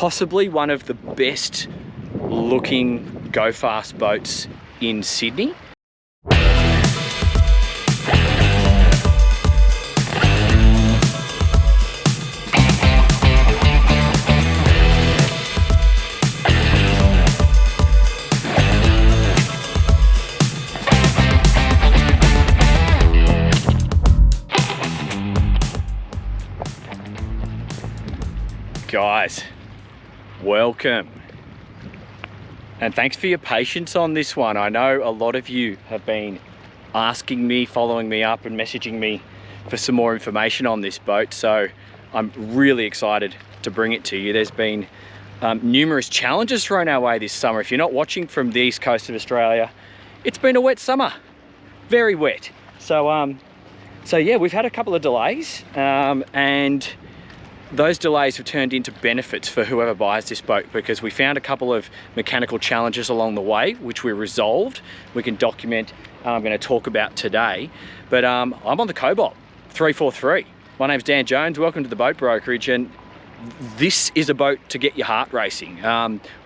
possibly one of the best looking go fast boats in Sydney. Guys, welcome, and thanks for your patience on this one. I know a lot of you have been asking me, following me up and messaging me for some more information on this boat, so I'm really excited to bring it to you. There's been numerous challenges thrown our way this summer. If you're not watching from the east coast of Australia, it's been a wet summer, very wet. So yeah, we've had a couple of delays, and those delays have turned into benefits for whoever buys this boat, because we found a couple of mechanical challenges along the way, which we resolved. We can document, and I'm going to talk about today. But I'm on the Cobalt 343. My name's Dan Jones. Welcome to the Boat Brokerage, and this is a boat to get your heart racing.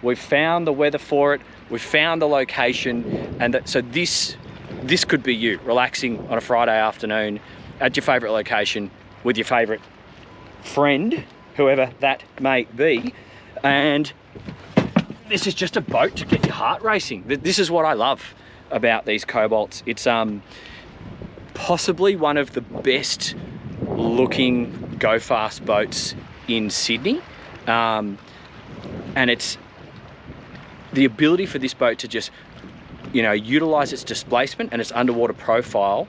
We've found the weather for it. We've found the location, and so this could be you relaxing on a Friday afternoon at your favourite location with your favourite friend, whoever that may be. And this is just a boat to get your heart racing. This is what I love about these Cobalts. It's possibly one of the best looking go fast boats in Sydney, and it's the ability for this boat to just, you know, utilize its displacement and its underwater profile.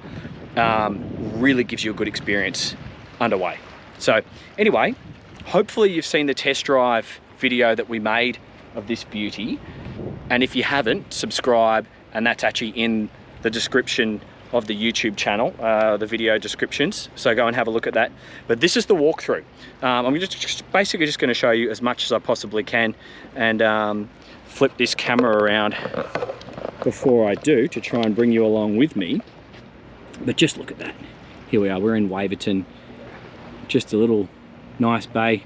Really gives you a good experience underway. So anyway, hopefully you've seen the test drive video that we made of this beauty, and if you haven't, subscribe, and that's actually in the description of the YouTube channel, the video descriptions, so go and have a look at that. But this is the walkthrough. I'm basically just going to show you as much as I possibly can, and flip this camera around before I do to try and bring you along with me. But just look at that. Here we are, we're in Waverton. Just a little nice bay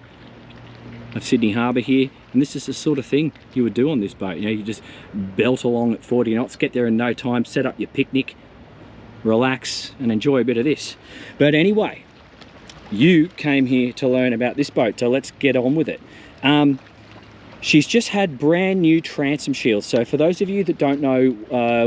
of Sydney Harbour here, and this is the sort of thing you would do on this boat. You know, you just belt along at 40 knots, get there in no time, set up your picnic, relax and enjoy a bit of this. But anyway, you came here to learn about this boat, so let's get on with it. She's just had brand new transom shields. So for those of you that don't know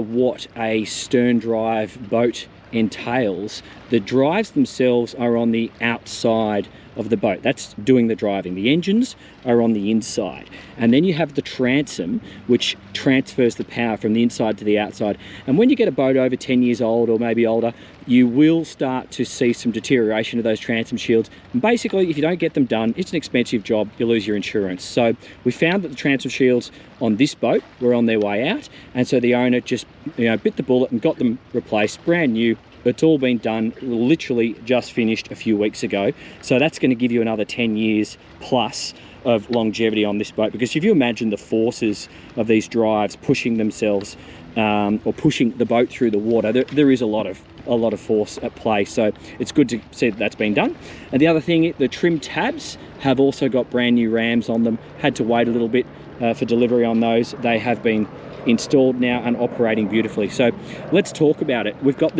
what a stern drive boat entails, the drives themselves are on the outside of the boat. That's doing the driving. The engines are on the inside, and then you have the transom, which transfers the power from the inside to the outside. And when you get a boat over 10 years old or maybe older, you will start to see some deterioration of those transom shields, and basically if you don't get them done, it's an expensive job, you lose your insurance. So we found that the transom shields on this boat were on their way out, and so the owner just, you know, bit the bullet and got them replaced, brand new. It's all been done, literally just finished a few weeks ago. So that's going to give you another 10 years plus of longevity on this boat, because if you imagine the forces of these drives pushing themselves or pushing the boat through the water, there is a lot of force at play. So it's good to see that that's been done. And the other thing, the trim tabs have also got brand new rams on them. Had to wait a little bit for delivery on those. They have been installed now and operating beautifully. So let's talk about it. We've got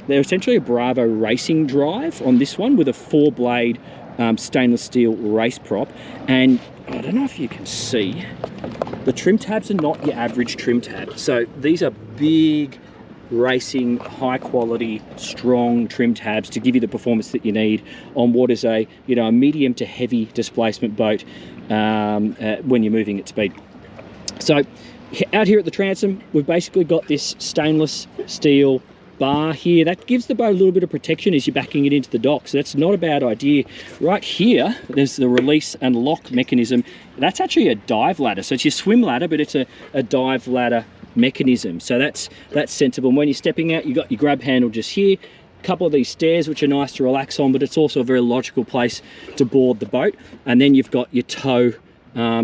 they're essentially a Bravo racing drive on this one with a 4-blade stainless steel race prop. And I don't know if you can see, the trim tabs are not your average trim tab. So these are big racing, high quality, strong trim tabs to give you the performance that you need on what is a, you know, a medium to heavy displacement boat when you're moving at speed. So out here at the transom, we've basically got this stainless steel bar here that gives the boat a little bit of protection as you're backing it into the dock, so that's not a bad idea. Right here there's the release and lock mechanism. That's actually a dive ladder, so it's your swim ladder, but it's a dive ladder mechanism, so that's sensible. And when you're stepping out, you've got your grab handle just here, a couple of these stairs which are nice to relax on, but it's also a very logical place to board the boat. And then you've got your tow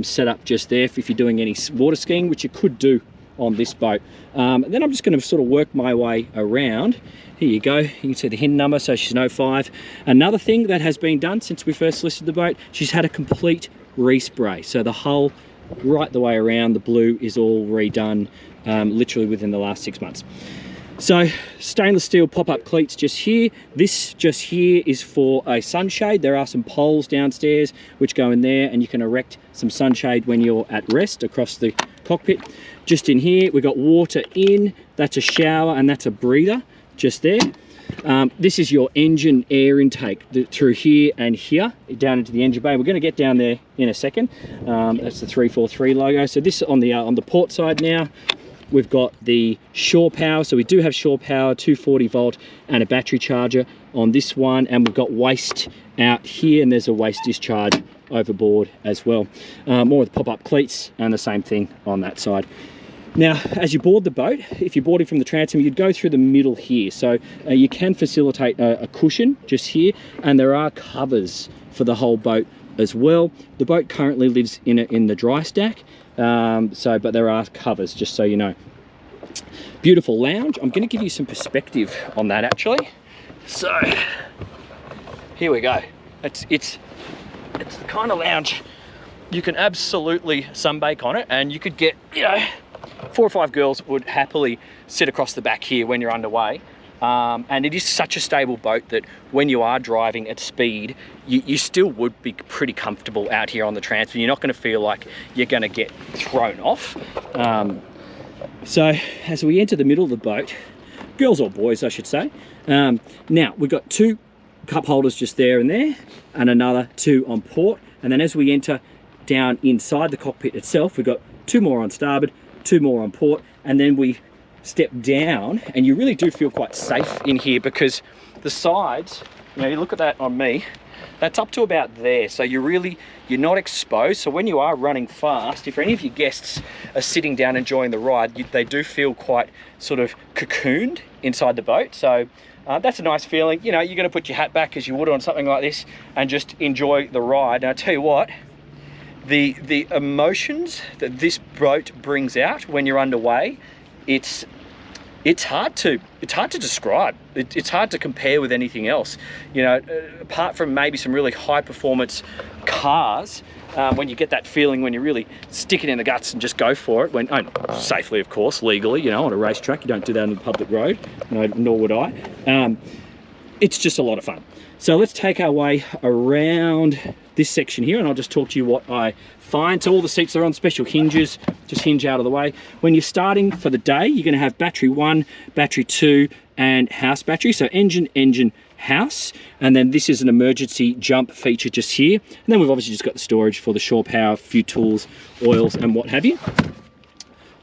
set up just there for if you're doing any water skiing, which you could do on this boat. And then I'm just going to sort of work my way around. Here you go, you can see the HIN number, so she's an 05. Another thing that has been done since we first listed the boat, she's had a complete respray. So the hull right the way around, the blue is all redone literally within the last 6 months. So stainless steel pop-up cleats just here. This just here is for a sunshade. There are some poles downstairs which go in there, and you can erect some sunshade when you're at rest across the cockpit. Just in here, we've got water in, that's a shower, and that's a breather just there. This is your engine air intake through here and here down into the engine bay. We're going to get down there in a second. That's the 343 logo. So this on the port side now. We've got the shore power, so we do have shore power, 240 volt and a battery charger on this one, and we've got waste out here, and there's a waste discharge overboard as well. More with pop-up cleats, and the same thing on that side. Now, as you board the boat, if you're boarding from the transom, you'd go through the middle here. So you can facilitate a cushion just here, and there are covers for the whole boat as well. The boat currently lives in the dry stack, but there are covers, just so you know. Beautiful lounge. I'm going to give you some perspective on that actually. So here we go. It's the kind of lounge you can absolutely sunbake on it, and you could get, you know, 4 or 5 girls would happily sit across the back here when you're underway. And it is such a stable boat that when you are driving at speed, you still would be pretty comfortable out here on the Transom. You're not going to feel like you're going to get thrown off. So as we enter the middle of the boat, girls or boys I should say, now we've got 2 cup holders just there and there, and another 2 on port. And then as we enter down inside the cockpit itself, we've got 2 more on starboard, 2 more on port, and then we step down, and you really do feel quite safe in here, because the sides, you know, you look at that on me, that's up to about there, so you're not exposed. So when you are running fast, if any of your guests are sitting down enjoying the ride, they do feel quite sort of cocooned inside the boat. So that's a nice feeling. You know, you're going to put your hat back as you would on something like this and just enjoy the ride. And I tell you what, the emotions that this boat brings out when you're underway, it's hard to describe. It's hard to compare with anything else. You know, apart from maybe some really high performance cars, when you get that feeling when you really stick it in the guts and just go for it, safely of course, legally, you know, on a racetrack. You don't do that on the public road, no, nor would I. It's just a lot of fun. So let's take our way around this section here, and I'll just talk to you what I find. So all the seats are on special hinges, just hinge out of the way. When you're starting for the day, you're going to have battery 1, battery 2, and house battery. So engine, house, and then this is an emergency jump feature just here. And then we've obviously just got the storage for the shore power, a few tools, oils, and what have you.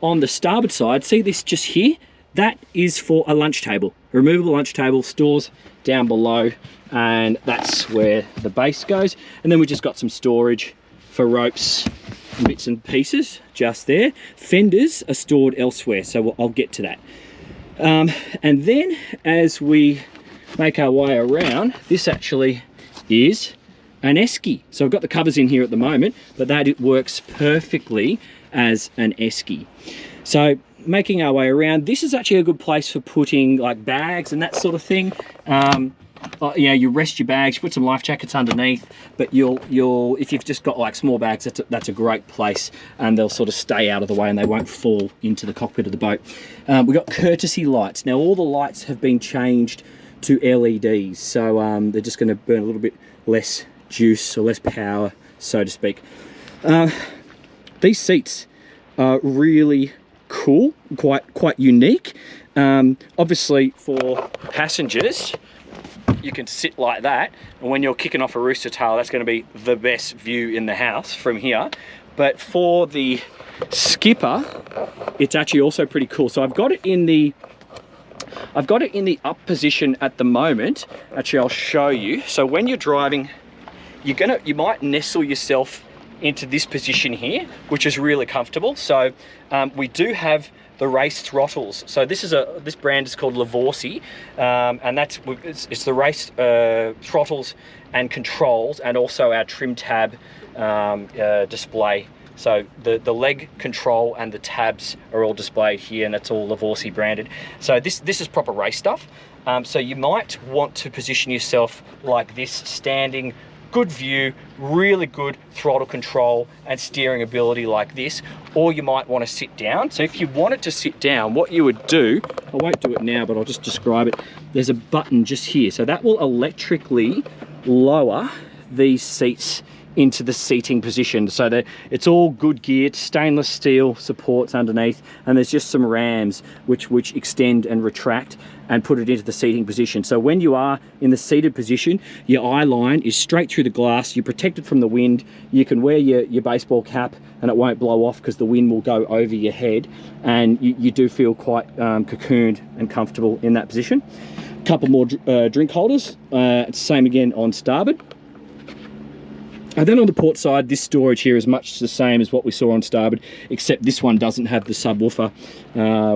On the starboard side, see this just here? That is for a lunch table, a removable lunch table, stores down below, and that's where the base goes. And then we've just got some storage for ropes and bits and pieces just there. Fenders are stored elsewhere, so I'll get to that. And then as we make our way around, this actually is an esky. So I've got the covers in here at the moment, but it works perfectly as an esky. So making our way around, this is actually a good place for putting like bags and that sort of thing. You know, you rest your bags, you put some life jackets underneath, but if you've just got like small bags, that's a great place, and they'll sort of stay out of the way and they won't fall into the cockpit of the boat. We've got courtesy lights. Now all the lights have been changed to LEDs, so they're just going to burn a little bit less juice or less power, so to speak. These seats are really cool, quite unique. Obviously for passengers, you can sit like that, and when you're kicking off a rooster tail, that's going to be the best view in the house from here. But for the skipper, it's actually also pretty cool. So I've got it in the up position at the moment. Actually, I'll show you. So when you're driving, you might nestle yourself into this position here, which is really comfortable. So we do have the race throttles. So this brand is called Lavorsi, and it's the race throttles and controls, and also our trim tab display. So the leg control and the tabs are all displayed here, and that's all Lavorsi branded. So this is proper race stuff. So you might want to position yourself like this, standing good view, really good throttle control and steering ability like this. Or you might want to sit down. So if you wanted to sit down, what you would do, I won't do it now, but I'll just describe it. There's a button just here. So that will electrically lower these seats into the seating position, so that it's all good geared, stainless steel supports underneath, and there's just some rams which extend and retract and put it into the seating position. So when you are in the seated position, your eye line is straight through the glass, you're protected from the wind, you can wear your baseball cap and it won't blow off because the wind will go over your head, and you do feel quite cocooned and comfortable in that position. A couple more drink holders, same again on starboard. And then on the port side, this storage here is much the same as what we saw on starboard, except this one doesn't have the subwoofer,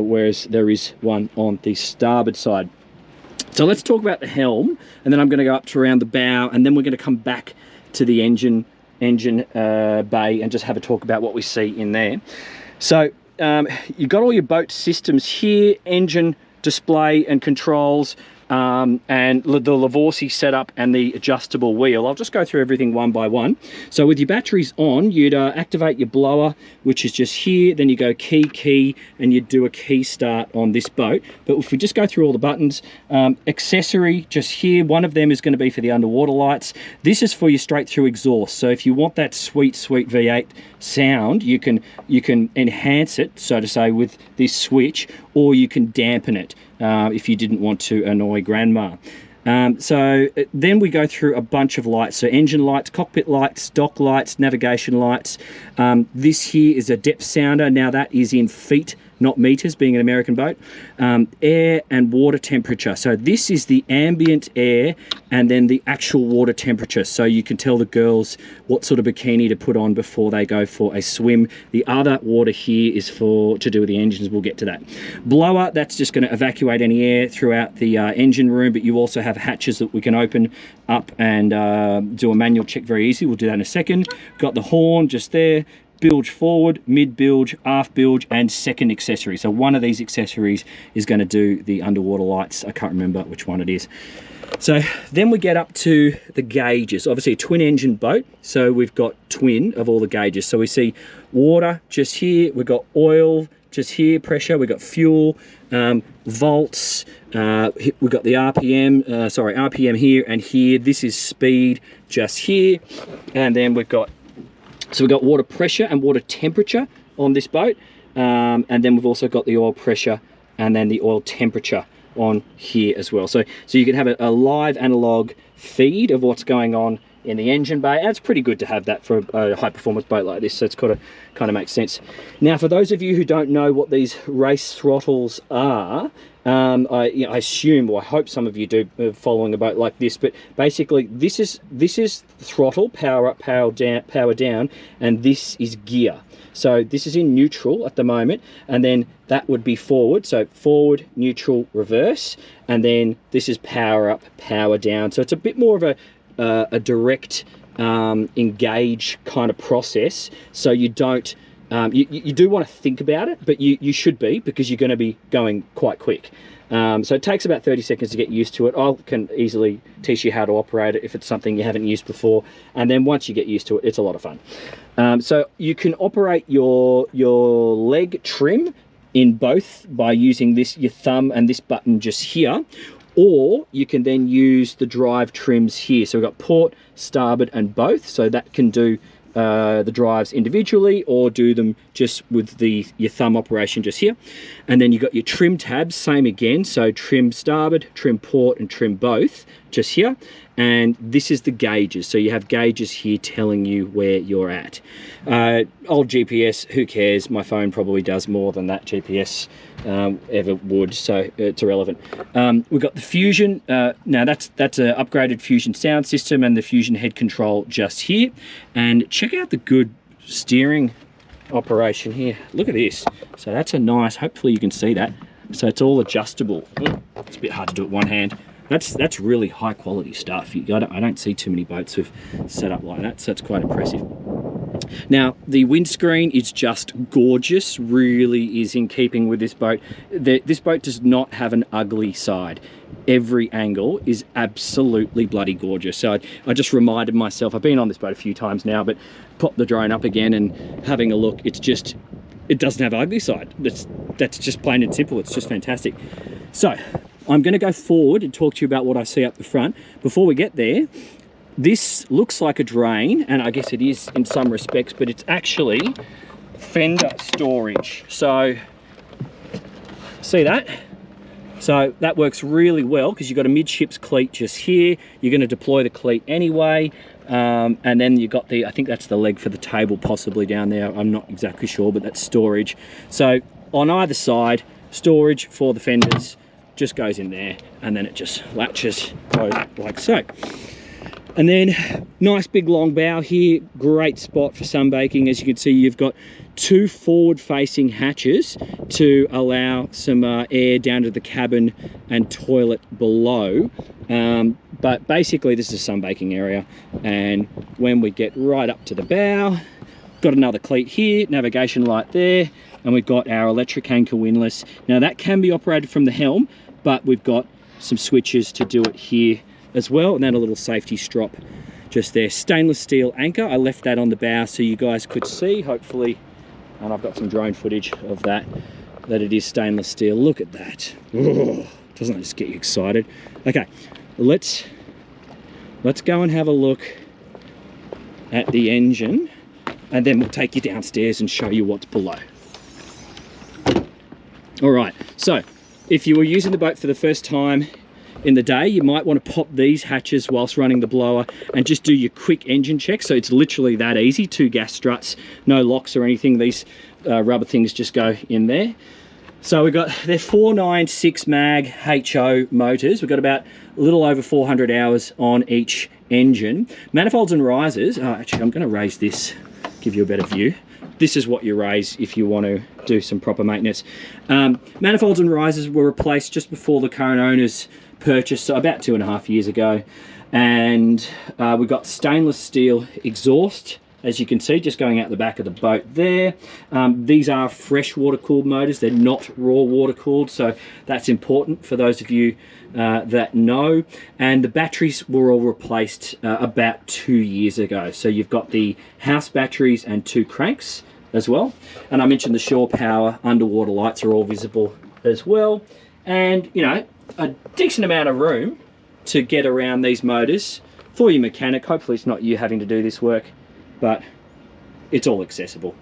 whereas there is one on the starboard side. So let's talk about the helm, and then I'm going to go up to around the bow, and then we're going to come back to the engine bay and just have a talk about what we see in there. So you've got all your boat systems here, engine, display and controls, and the Lavorsi setup and the adjustable wheel. I'll just go through everything one by one. So with your batteries on, you'd activate your blower, which is just here, then you go key, and you'd do a key start on this boat. But if we just go through all the buttons, accessory just here, one of them is going to be for the underwater lights. This is for your straight through exhaust. So if you want that sweet V8 sound, you can enhance it, so to say, with this switch, or you can dampen it if you didn't want to annoy grandma. So then we go through a bunch of lights. So engine lights, cockpit lights, dock lights, navigation lights. This here is a depth sounder. Now that is in feet, not meters, being an American boat. Air and water temperature. So this is the ambient air and then the actual water temperature. So you can tell the girls what sort of bikini to put on before they go for a swim. The other water here is to do with the engines. We'll get to that. Blower, that's just going to evacuate any air throughout the engine room, but you also have hatches that we can open up and do a manual check very easy. We'll do that in a second. Got the horn just there. Bilge forward, mid bilge, aft bilge, and second accessory. So one of these accessories is going to do the underwater lights. I can't remember which one it is. So then we get up to the gauges. Obviously a twin engine boat, so we've got twin of all the gauges. So we see water just here, we've got oil just here, pressure, we've got fuel, volts, we've got the RPM here and here. This is speed just here, and then we've got water pressure and water temperature on this boat, and then we've also got the oil pressure and then the oil temperature on here as well. So you can have a live analog feed of what's going on in the engine bay, and it's pretty good to have that for a high performance boat like this, so it's got to kind of make sense. Now for those of you who don't know what these race throttles are, I assume, or I hope some of you do, following a boat like this, but basically this is throttle, power up, power down, and this is gear. So this is in neutral at the moment, and then that would be forward. So forward, neutral, reverse, and then this is power up, power down. So it's a bit more of a direct engage kind of process. So you don't, you do want to think about it, but you should be, because you're going to be going quite quick. So it takes about 30 seconds to get used to it. I can easily teach you how to operate it if it's something you haven't used before, and then once you get used to it, it's a lot of fun. So you can operate your leg trim in both by using your thumb and this button just here, or you can then use the drive trims here. So we've got port, starboard, and both, so that can do the drives individually or do them just with your thumb operation just here. And then you've got your trim tabs, same again, so trim starboard, trim port, and trim both just here. And this is the gauges, so you have gauges here telling you where you're at. Old GPS, who cares? My phone probably does more than that GPS ever would, so it's irrelevant. We've got the Fusion. Now that's an upgraded Fusion sound system and the Fusion head control just here. And check out the good steering operation here. Look at this. So that's a nice, hopefully you can see that. So it's all adjustable. It's a bit hard to do it one hand. That's really high quality stuff. I don't see too many boats with set up like that, so it's quite impressive. Now, the windscreen is just gorgeous, really is in keeping with this boat. This boat does not have an ugly side. Every angle is absolutely bloody gorgeous. So I just reminded myself, I've been on this boat a few times now, but pop the drone up again and having a look, it's just, it doesn't have an ugly side. That's just plain and simple. It's just fantastic. So I'm going to go forward and talk to you about what I see up the front. Before we get there, this looks like a drain, and I guess it is in some respects, but it's actually fender storage. So see that? So that works really well because you've got a midships cleat just here. You're going to deploy the cleat anyway. And then you've got the, I think that's the leg for the table possibly down there. I'm not exactly sure, but that's storage. So on either side, storage for the fenders just goes in there, and then it just latches like so. And then nice big long bow here, great spot for sunbaking. As you can see, you've got 2 forward facing hatches to allow some air down to the cabin and toilet below. But basically this is a sunbaking area. And when we get right up to the bow, got another cleat here, navigation light there, and we've got our electric anchor windlass. Now that can be operated from the helm, but we've got some switches to do it here as well, and then a little safety strop just there. Stainless steel anchor, I left that on the bow so you guys could see, hopefully, and I've got some drone footage of that it is stainless steel. Look at that. Oh, doesn't that just get you excited? Okay, let's go and have a look at the engine, and then we'll take you downstairs and show you what's below. All right, so if you were using the boat for the first time in the day, you might want to pop these hatches whilst running the blower and just do your quick engine check. So it's literally that easy. 2 gas struts, no locks or anything. These rubber things just go in there. So we've got, they're 496 mag HO motors. We've got about a little over 400 hours on each engine. Manifolds and risers, actually I'm going to raise this, give you a better view. This is what you raise if you want to do some proper maintenance. Manifolds and risers were replaced just before the current owners purchased, so about 2.5 years ago. And we've got stainless steel exhaust, as you can see, just going out the back of the boat there. These are fresh water cooled motors. They're not raw water cooled, so that's important for those of you that know. And the batteries were all replaced about 2 years ago. So you've got the house batteries and 2 cranks as well. And I mentioned the shore power underwater lights are all visible as well. And, you know, a decent amount of room to get around these motors for your mechanic. Hopefully it's not you having to do this work, but it's all accessible.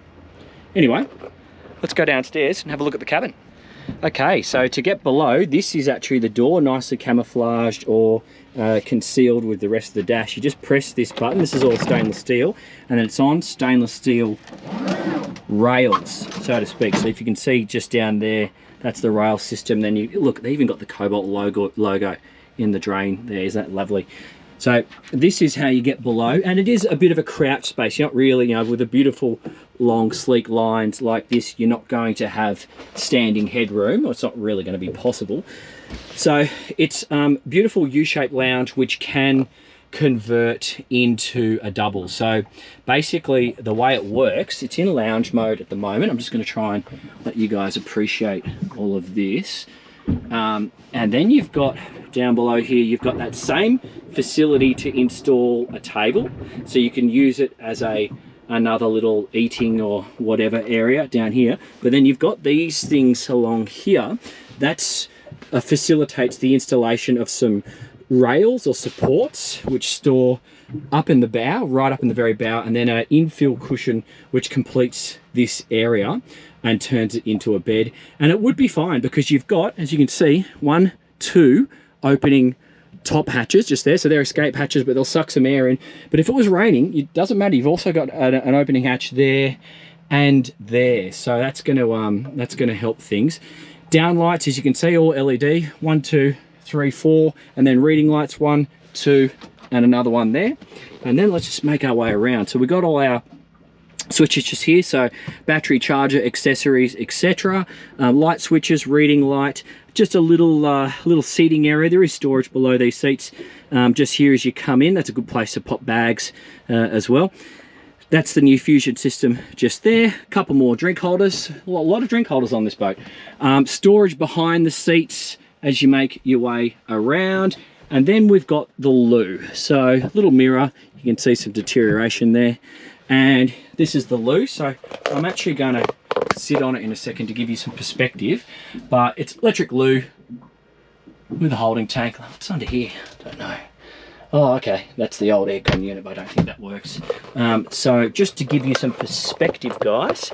Anyway, let's go downstairs and have a look at the cabin. Okay, so to get below, this is actually the door, nicely camouflaged or concealed with the rest of the dash. You just press this button. This is all stainless steel, and then it's on stainless steel rails, so to speak. So if you can see just down there, that's the rail system. Then you look, they even got the Cobalt logo in the drain there. Isn't that lovely? So this is how you get below, and it is a bit of a crouch space. You're not really, you know, with the beautiful long sleek lines like this, you're not going to have standing headroom, or it's not really going to be possible. So it's beautiful U-shaped lounge which can convert into a double. So basically the way it works, it's in lounge mode at the moment. I'm just going to try and let you guys appreciate all of this. And then you've got down below here, you've got that same facility to install a table, so you can use it as another little eating or whatever area down here. But then you've got these things along here that's facilitates the installation of some rails or supports which store up in the bow, right up in the very bow, and then an infill cushion which completes this area and turns it into a bed. And it would be fine because you've got, as you can see, 1, 2 opening top hatches just there. So they're escape hatches, but they'll suck some air in. But if it was raining, it doesn't matter. You've also got an opening hatch there and there. So that's going to help things. Down lights, as you can see, all LED, 1, 2, 3, 4, and then reading lights, 1, 2, and another one there. And then let's just make our way around. So we've got all our switches just here, so battery, charger, accessories, etc. Light switches, reading light, just a little seating area. There is storage below these seats. Just here as you come in, that's a good place to pop bags as well. that's the new fusion system just there. A couple more drink holders, a lot of drink holders on this boat. Storage behind the seats as you make your way around. And then we've got the loo. So little mirror, you can see some deterioration there. And this is the loo. So I'm actually going to sit on it in a second to give you some perspective. But it's electric loo with a holding tank. What's under here? Don't know. Oh, okay, that's the old aircon unit, but I don't think that works. So just to give you some perspective, guys.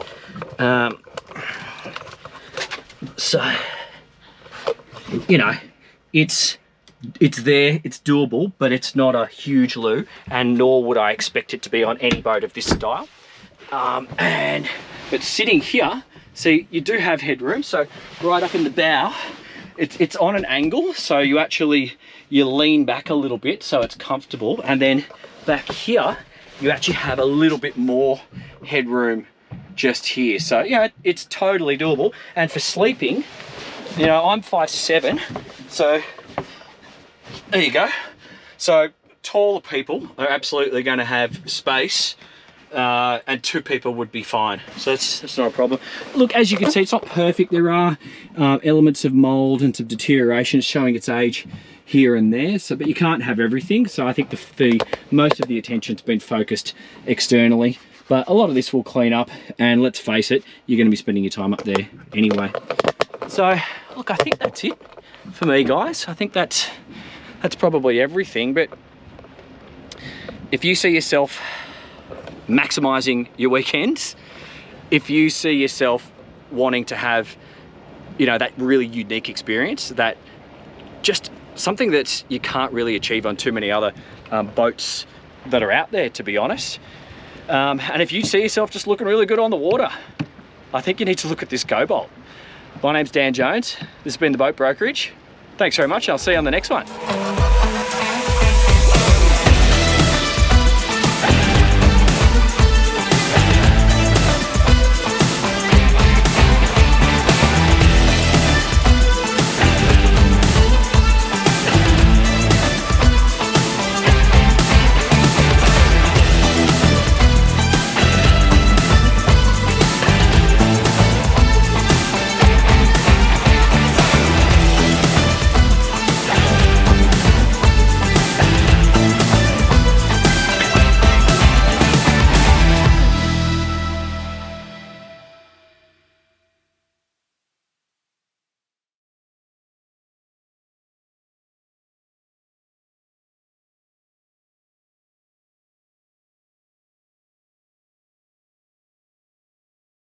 So, you know, it's there, it's doable, but it's not a huge loo, and nor would I expect it to be on any boat of this style. But sitting here, see, you do have headroom. So right up in the bow, it's on an angle, so you lean back a little bit so it's comfortable, and then back here you actually have a little bit more headroom just here. So yeah, it's totally doable. And for sleeping, you know, I'm 5'7", so there you go. So taller people are absolutely going to have space, and 2 people would be fine. So that's not a problem. Look, as you can see, it's not perfect. There are elements of mold and some deterioration showing its age here and there. So, but you can't have everything. So I think the most of the attention's been focused externally. But a lot of this will clean up, and let's face it, you're going to be spending your time up there anyway. So look, I think that's it for me, guys. I think that's probably everything. But if you see yourself maximizing your weekends, if you see yourself wanting to have, you know, that really unique experience, that just something that you can't really achieve on too many other boats that are out there, to be honest. And if you see yourself just looking really good on the water, I think you need to look at this Cobalt. My name's Dan Jones. This has been the Boat Brokerage. Thanks very much. I'll see you on the next one.